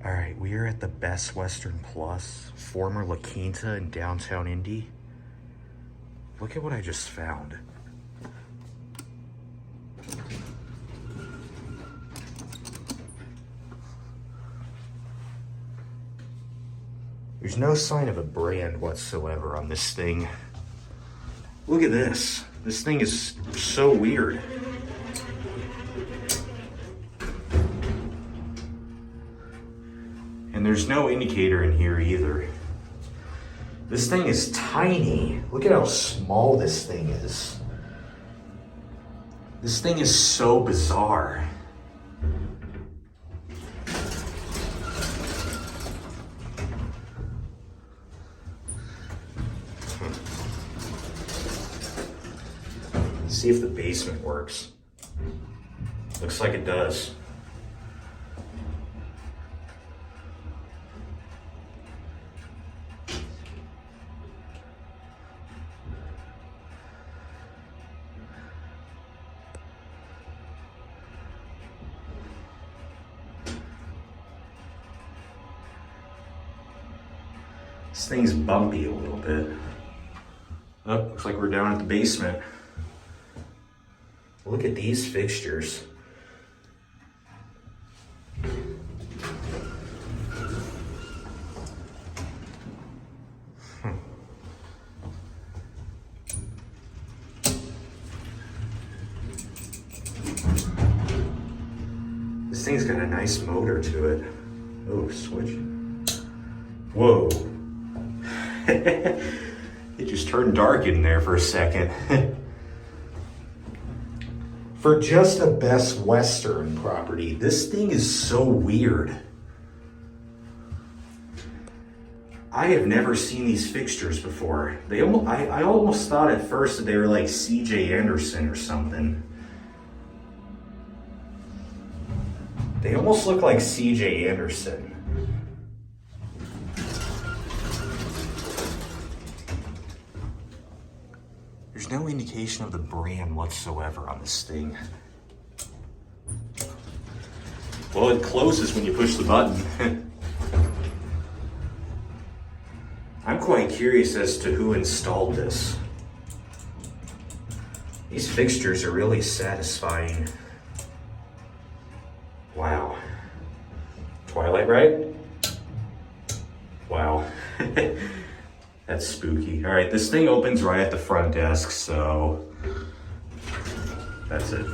All right, we are at the Best Western Plus, former La Quinta in downtown Indy. Look at what I just found. There's no sign of a brand whatsoever on this thing. Look at this. This thing is so weird. And there's no indicator in here either. This thing is tiny. Look at how small this thing is. This thing is so bizarre. See if the basement works. Looks like it does. This thing's bumpy a little bit. Oh, looks like we're down at the basement. Look at these fixtures. This thing's got a nice motor to it. Oh, switch. Whoa. It just turned dark in there for a second. For just a Best Western property, this thing is so weird. I have never seen these fixtures before. I almost thought at first that they were like C.J. Anderson or something. They almost look like C.J. Anderson. There's no indication of the brand whatsoever on this thing. Well, it closes when you push the button. I'm quite curious as to who installed this. These fixtures are really satisfying. Wow. Twilight, right? Wow. That's spooky. All right, this thing opens right at the front desk, so that's it.